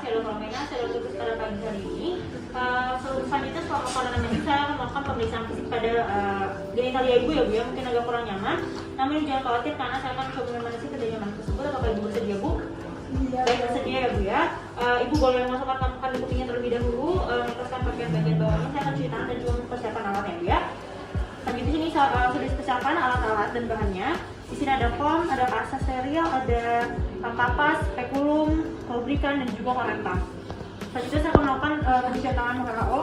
Shadow Fenomena, Shadow Tugas pada pagi hari ini. Selanjutnya setelah melakukan anamnesis, saya akan melakukan pemeriksaan fisik pada genitalia ibu ya Bu ya, mungkin agak kurang nyaman. Namun jangan khawatir karena saya akan coba memanasi kedalaman tersebut. Apakah ibu bersedia Bu? Baik, bersedia ya Bu ya. Ibu boleh memasukkan kandung kupingnya terlebih dahulu, melepaskan pakaian bagian bawahnya. Saya akan cuci tangan dan juga mempersiapkan alatnya Bu ya. Di sini sudah dipersiapkan alat-alat dan bahannya. Di sini ada foam, ada pasta steril, ada kapas, spekulum, lubrikan dan juga korentang. Selanjutnya saya akan melakukan pencucian tangan WHO.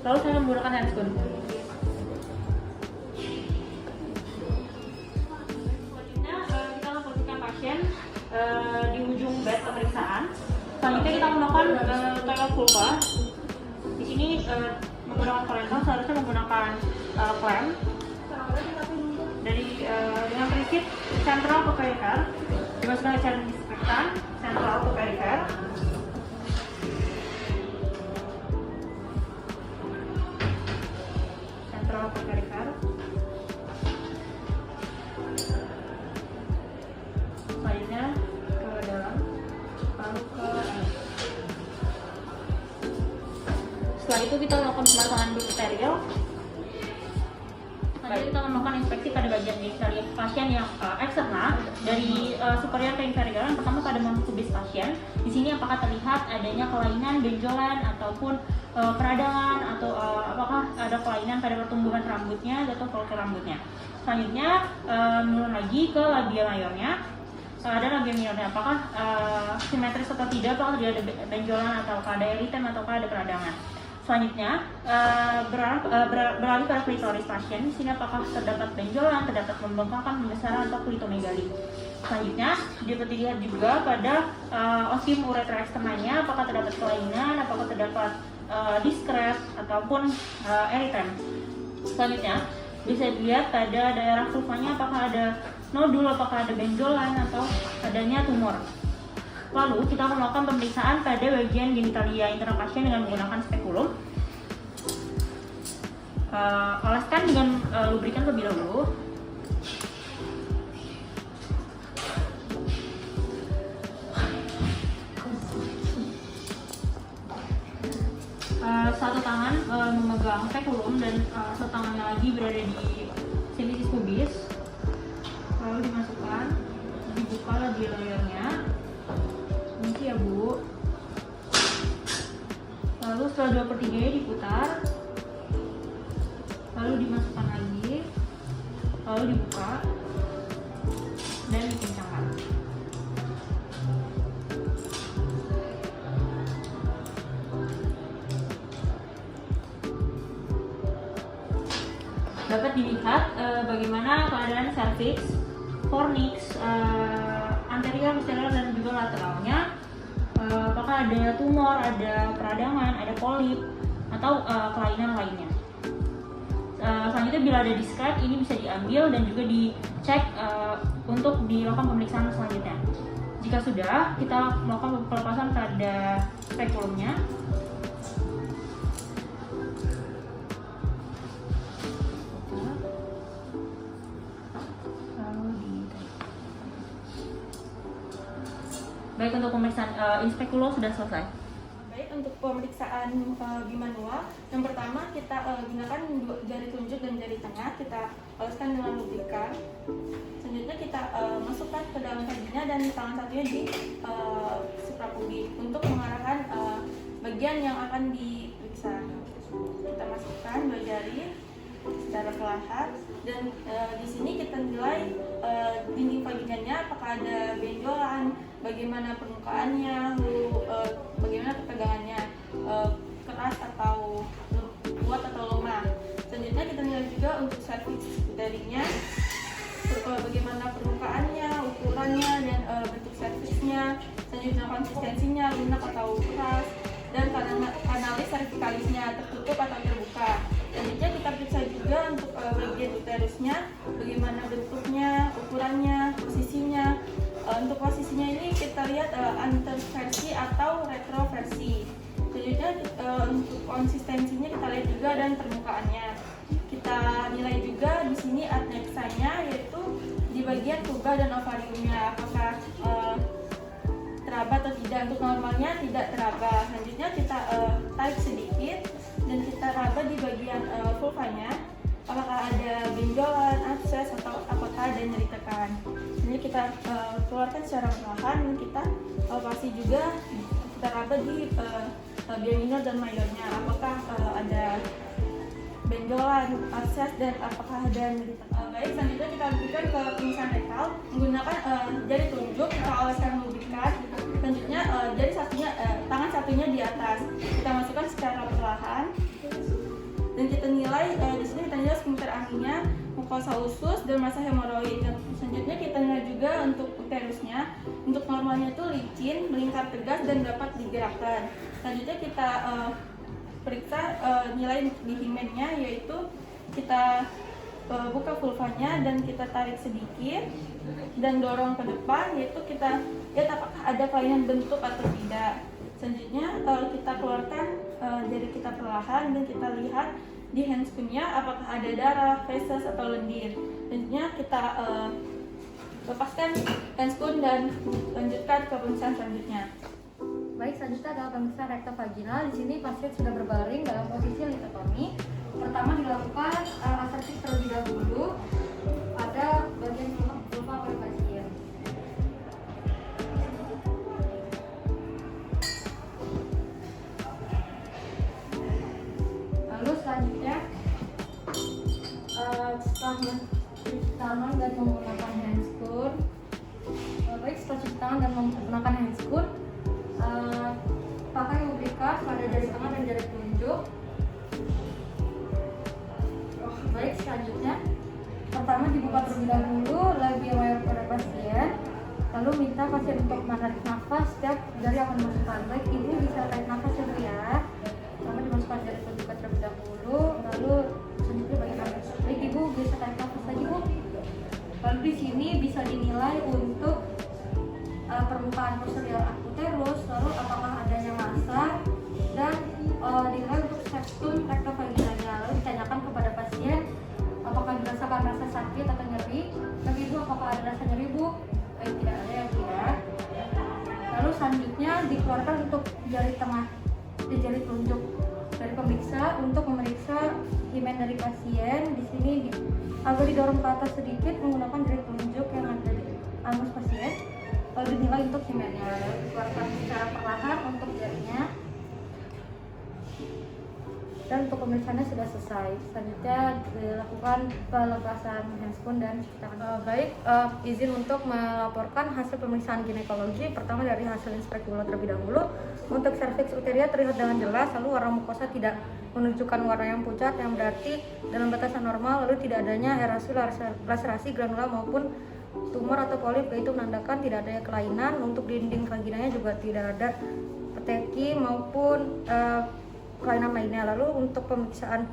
Lalu saya menggunakan handscoon. Selanjutnya kita akan posisikan pasien di ujung bed pemeriksaan. Selanjutnya kita akan melakukan toilet vulva. Di sini menggunakan korentang, seharusnya menggunakan klem dari dengan prinsip central ke perifer, dimasukkan ke cairan disinfektan central ke perifer. Central ke perifer. Selanjutnya ke dalam, lalu ke setelah itu kita melakukan pemasangan duct steril. Selanjutnya kita melakukan inspeksi pada bagian genitalia pasien yang eksterna dari superior ke inferior. Yang pertama pada mampus pubis pasien. Di sini apakah terlihat adanya kelainan, benjolan ataupun peradangan atau apakah ada kelainan pada pertumbuhan rambutnya atau follikel rambutnya. Selanjutnya menurun lagi ke labia mayornya. Ada labia minornya, apakah simetris atau tidak, apakah dia ada benjolan atau ada eritem atau ada peradangan. Selanjutnya beralih pada klitoris pasien. Di sini apakah terdapat benjolan, terdapat pembengkakan, pembesaran atau klitomegali. Selanjutnya dapat dilihat juga pada ostium uretra eksternanya, apakah terdapat kelainan, apakah terdapat distress ataupun eritem. Selanjutnya bisa dilihat pada daerah vulvanya apakah ada nodul, apakah ada benjolan atau adanya tumor. Lalu kita akan melakukan pemeriksaan pada bagian genitalia internal pasien dengan menggunakan spekulum. Oleskan dengan lubrikan terlebih dahulu. Satu tangan memegang spekulum dan satu tangannya lagi berada di semisis pubis. Lalu dimasukkan, dibuka labia layarnya. Ini ya Bu. Lalu setelah 2/3 diputar, lalu dimasukkan lagi, lalu dibuka dan dikencangkan. Dapat dilihat bagaimana keadaan serviks, fornix, anterior, posterior dan juga lateralnya. Apakah ada tumor, ada peradangan, ada polip atau kelainan lainnya. Selanjutnya bila ada discrete ini bisa diambil dan juga dicek untuk dilakukan pemeriksaan selanjutnya. Jika sudah, kita melakukan pelepasan pada spekulumnya. Baik, untuk pemeriksaan inspekulo sudah selesai. Baik, untuk pemeriksaan bimanual, yang pertama kita gunakan jari tunjuk dan jari tengah, kita oleskan dengan lubrikan. Selanjutnya kita masukkan ke dalam vagina dan tangan satunya di suprapubis untuk mengarahkan bagian yang akan diperiksa. Kita masukkan 2 jari secara perlahan dan di sini kita nilai dinding vaginanya apakah ada benjolan, bagaimana permukaannya, lalu bagaimana ketegangannya, keras atau kuat atau lemah. Selanjutnya kita nilai juga untuk serviks darinya, bagaimana permukaannya, ukurannya dan bentuk serviksnya. Selanjutnya konsistensinya, lunak atau keras, dan kanalis cervicalisnya tertutup atau terbuka. Selanjutnya kita periksa juga untuk bagian uterusnya, bagaimana bentuknya, ukurannya, posisinya. Untuk posisinya ini kita lihat anterversi atau retroversi. Selanjutnya untuk konsistensinya kita lihat juga dan permukaannya. Kita nilai juga di sini adnexanya, yaitu di bagian tuba dan ovariumnya, apakah teraba atau tidak. Untuk normalnya tidak teraba. Selanjutnya kita tarik sedikit dan kita raba di bagian vulvanya, apakah ada benjolan, abses, atau apakah ada nyeri tekan. Ini kita keluarkan secara perlahan dan kita palpasi juga, kita raba di bagian minor dan mayornya, apakah ada benjolan, abses, dan apakah ada nyeri tekan. Baik, selanjutnya kita lanjutkan ke pemisahan rektal menggunakan jari telunjuk, kita oleskan lubrikan. Selanjutnya tangan satunya di atas, kita masukkan secara perlahan dan kita nilai di sini kita nilai sphincter aninya, mukosa usus, dan massa hemoroid. Dan selanjutnya kita nilai juga untuk uterusnya. Untuk normalnya itu licin, melingkar tegas, dan dapat digerakkan. Selanjutnya kita periksa nilai di himennya, yaitu kita buka vulvanya dan kita tarik sedikit dan dorong ke depan, yaitu kita lihat apakah ada kelainan bentuk atau tidak. Selanjutnya kita keluarkan jari kita perlahan dan kita lihat di handscoon-nya apakah ada darah, feses, atau lendir. Selanjutnya kita lepaskan handscoon dan lanjutkan ke pemeriksaan selanjutnya. Baik, selanjutnya adalah pemeriksaan rektovaginal. Di sini pasien sudah berbaring dalam posisi litotomi. Pertama dilakukan asertif terlebih dahulu pada bagian vulva pada pasien. Lalu selanjutnya setelah mencuci tangan dan menggunakan handscoon, baik setelah cuci tangan dan menggunakan handscoon, pakai lubrikan pada jari tengah dan jari telunjuk. Baik, selanjutnya pertama dibuka terlebih dahulu labia mayor pada pasien, lalu minta pasien untuk menarik nafas setiap jari akan dimasukkan. Baik, ibu bisa tarik nafas dulu ya. Pertama dimasukkan jari telunjuk terlebih dahulu, lalu selanjutnya bagian atas. Baik, ibu bisa tarik nafas lagi, bu. Lalu di sini bisa dinilai untuk permukaan posterior uterus, lalu apakah adanya massa, dan dinilai untuk septum rektovaginalnya. Lalu ditanyakan kepada pasien apakah dirasakan rasa sakit atau nyeri. Bagi ibu, apakah ada rasa nyeri, bu? Tidak ada ya, bu ya. Lalu selanjutnya dikeluarkan untuk jari tengah dan jari telunjuk dari pemeriksa untuk memeriksa himen dari pasien. Di sini agak didorong ke atas sedikit menggunakan jari telunjuk yang ada di anus pasien. Lalu dinilai untuk himennya, lalu dikeluarkan secara perlahan untuk jarinya. Dan untuk pemeriksaannya sudah selesai. Selanjutnya dilakukan pelepasan handscoon dan cuci tangan. Izin untuk melaporkan hasil pemeriksaan ginekologi. Pertama dari hasil inspekula terlebih dahulu. Untuk serviks uteria terlihat dengan jelas, lalu warna mukosa tidak menunjukkan warna yang pucat, yang berarti dalam batasan normal, lalu tidak adanya erasi, laserasi, granula maupun tumor atau polip, yaitu menandakan tidak adanya kelainan. Untuk dinding vaginanya juga tidak ada peteki maupun kelainan lainnya. Lalu untuk pemeriksaan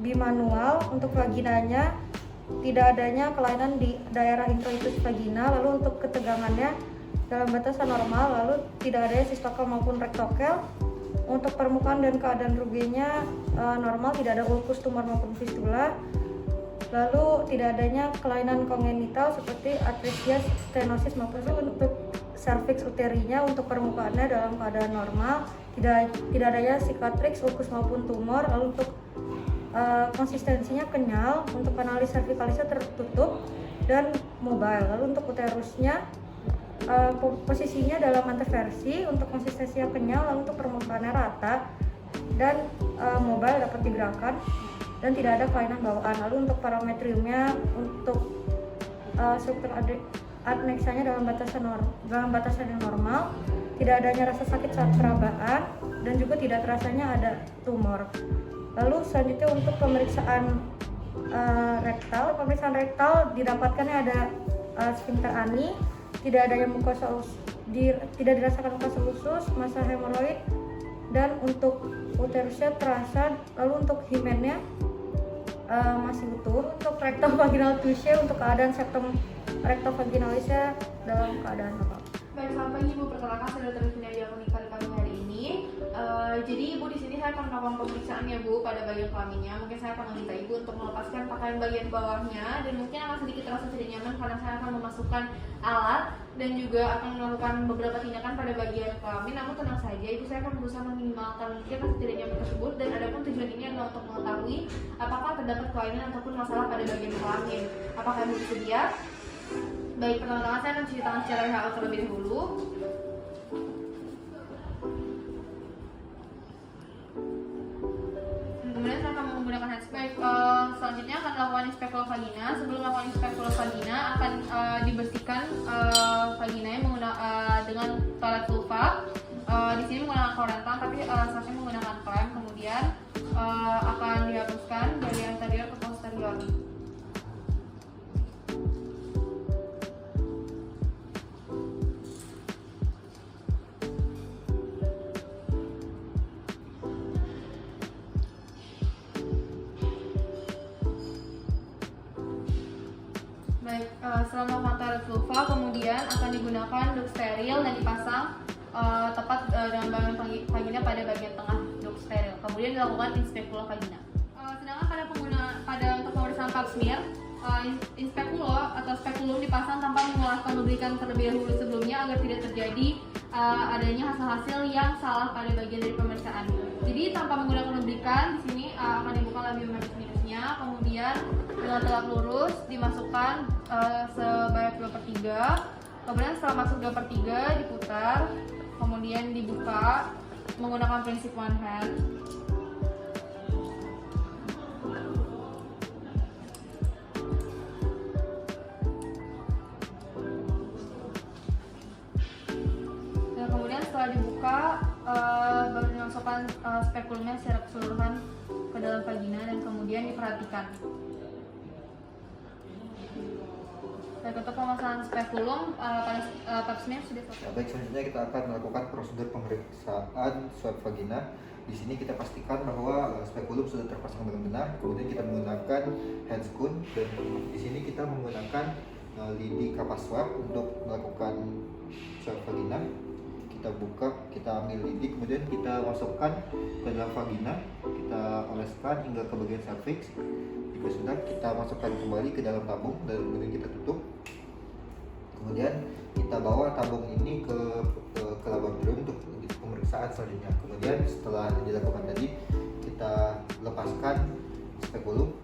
bimanual, untuk vaginanya tidak adanya kelainan di daerah introitus vagina. Lalu untuk ketegangannya dalam batasan normal, lalu tidak adanya sistokel maupun rektokel. Untuk permukaan dan keadaan ruginya normal, tidak ada ulkus, tumor maupun fistula. Lalu tidak adanya kelainan kongenital seperti atresia, stenosis maupun untuk serviks uterinya, untuk permukaannya dalam keadaan normal, tidak adanya sikatrix, ulkus maupun tumor. Lalu untuk konsistensinya kenyal, untuk kanalis cervicalisnya tertutup dan mobile. Lalu untuk uterusnya posisinya dalam anteversi, untuk konsistensinya kenyal, lalu untuk permukaannya rata dan mobile, dapat digerakkan dan tidak ada kelainan bawaan. Lalu untuk parametriumnya, untuk struktur adneksanya dalam batasan yang normal, tidak adanya rasa sakit saat perabaan dan juga tidak terasanya ada tumor. Lalu selanjutnya untuk pemeriksaan rektal didapatkannya ada sphincter ani, tidak adanya mukosa tidak dirasakan mukosa usus, massa hemoroid, dan untuk uterusnya terasa. Lalu untuk himennya masih utuh. Untuk rektovaginal touche, untuk keadaan septum rektovaginalisnya dalam keadaan normal. Baik, selamat pagi Bu. Perkenalkan saya Dr. Vina yang unikal kami hari ini. Jadi Ibu di sini saya akan melakukan pemeriksaan ya Bu pada bagian kelaminnya. Mungkin saya akan meminta Ibu untuk melepaskan pakaian bagian bawahnya dan mungkin akan sedikit terasa tidak nyaman karena saya akan memasukkan alat dan juga akan melakukan beberapa tindakan pada bagian kelamin. Namun tenang saja, Ibu saya akan berusaha meminimalkan mungkin rasa tidak nyaman tersebut dan adapun tujuan ini adalah untuk mengetahui apakah terdapat kelainan ataupun masalah pada bagian kelamin. Apakah Ibu bersedia? Baik, pertama-tama saya akan cuci tangan secara berkala terlebih dahulu. Kemudian saya akan menggunakan handspray. Selanjutnya akan dilakukan inspeksi vagina. Sebelum melakukan inspeksi vagina akan dibersihkan vaginanya dengan toilet vulva. Di sini menggunakan korentan, tapi seharusnya menggunakan klem. Kemudian akan dihapuskan dari anterior ke posterior. Baik, setelah melakukan toilet vulva, kemudian akan digunakan duk steril dan dipasang tepat dengan bagian vagina pada bagian tengah duk steril. Kemudian dilakukan inspekula vagina. Sedangkan pada untuk pemeriksaan pap smear, inspekula atau spekulum dipasang tanpa mengeluarkan lubrikan terlebih dahulu sebelumnya agar tidak terjadi adanya hasil-hasil yang salah pada bagian dari pemeriksaan. Jadi tanpa menggunakan lubrikan, di sini akan dibuka labium minusnya, kemudian dengan tegak lurus dimasukkan sebanyak 2/3. Kemudian setelah masuk 2/3 diputar, kemudian dibuka menggunakan prinsip one hand. Dan kemudian setelah dibuka baru dimasukkan spekulumnya secara keseluruhan ke dalam vagina dan kemudian diperhatikan. Baik, untuk pemasangan spekulum pada pap smear sudah selesai. Baik, selanjutnya kita akan melakukan prosedur pemeriksaan swab vagina. Di sini kita pastikan bahwa spekulum sudah terpasang dengan benar. Kemudian kita menggunakan handscoon dan di sini kita menggunakan lidi kapas swab untuk melakukan swab vagina. Kita buka, kita ambil lidi, kemudian kita masukkan ke dalam vagina, kita oleskan hingga ke bagian cervix. Jika sudah, kita masukkan kembali ke dalam tabung dan kemudian kita tutup. Kemudian kita bawa tabung ini ke laboratorium untuk pemeriksaan selanjutnya. Kemudian setelah dilakukan tadi, kita lepaskan spekulum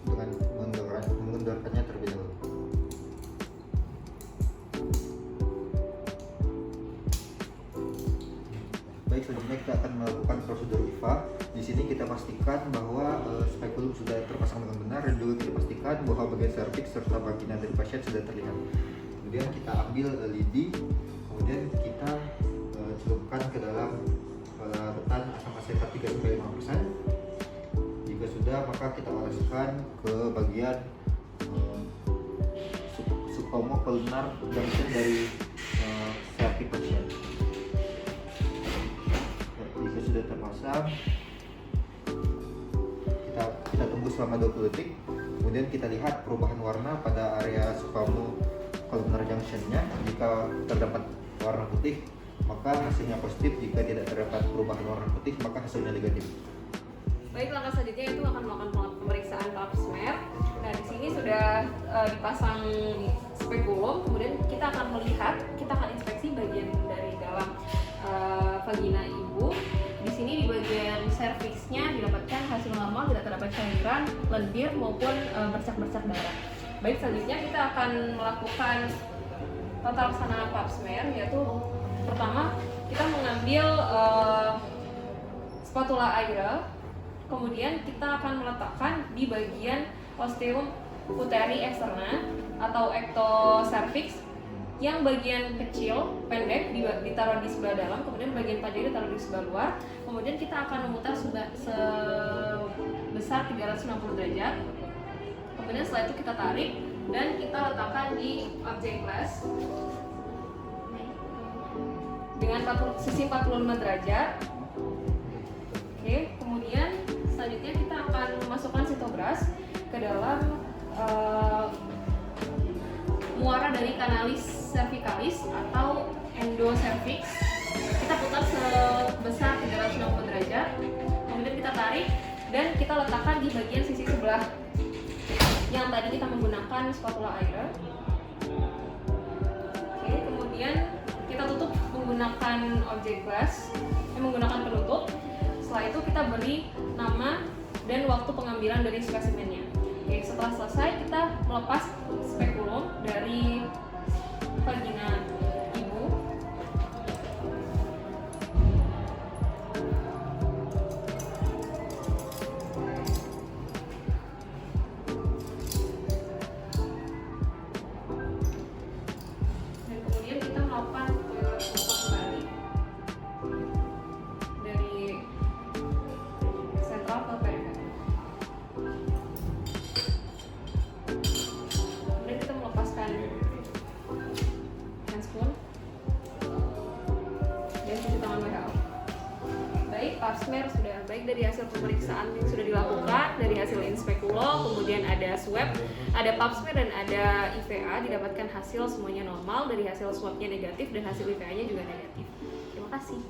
dengan mengendorkannya terlebih dahulu. Baik, selanjutnya kita akan melakukan prosedur IVA. Di sini kita pastikan bahwa spekulum sudah terpasang dengan benar dan juga kita pastikan bahwa bagian cervix serta vagina dari pasien sudah terlihat. Kemudian kita ambil lidi, kemudian kita celupkan ke dalam larutan asam asetat 3-5%. Jika sudah, maka kita oleskan ke bagian subclavicular junction dari cervix pasien. Jika sudah terpasang, kita tunggu selama 20 detik. Kemudian kita lihat perubahan warna pada area subclavicular junction-nya. Jika terdapat warna putih, maka hasilnya positif. Jika tidak terdapat perubahan warna putih, maka hasilnya negatif. Baik, langkah selanjutnya itu akan melakukan pemeriksaan pap smear. Nah, di sini sudah dipasang spekulum. Kemudian kita akan melihat, kita akan inspeksi bagian dari dalam vagina ibu. Di sini di bagian cervixnya didapatkan hasil normal, tidak terdapat cairan, lendir maupun bercak-bercak darah. Baik, selanjutnya kita akan melakukan tata laksana pap smear, yaitu pertama kita mengambil spatula air, kemudian kita akan meletakkan di bagian ostium uteri externa atau ectocervix, yang bagian kecil pendek ditaruh di sebelah dalam, kemudian bagian panjang ditaruh di sebelah luar. Kemudian kita akan memutar sebesar 360 derajat. Kemudian setelah itu kita tarik dan kita letakkan di object glass dengan sisi 45 derajat. Oke, kemudian selanjutnya kita akan memasukkan sitobras ke dalam muara dari kanalis cervicalis atau endocervix. Kita putar sebesar kita letakkan di bagian sisi sebelah yang tadi kita menggunakan spatula air. Oke, kemudian kita tutup menggunakan objek glass, menggunakan penutup. Setelah itu kita beri nama dan waktu pengambilan dari spesimennya. Oke, setelah selesai kita melepas spekulum dari vagina ibu. Dan kemudian kita melakukan pembukaan kembali dari sentral ke periferi. Kemudian kita melepaskan handscoon dan cuci tangan WHO. Baik, pap smear sudah baik dari hasil pemeriksaan yang sudah dilakukan, dari hasil inspekulo, kemudian ada swab, ada pap smear dan ada IVA, didapatkan hasil semuanya normal, dari hasil swabnya negatif dan hasil IVA-nya juga negatif. Terima kasih.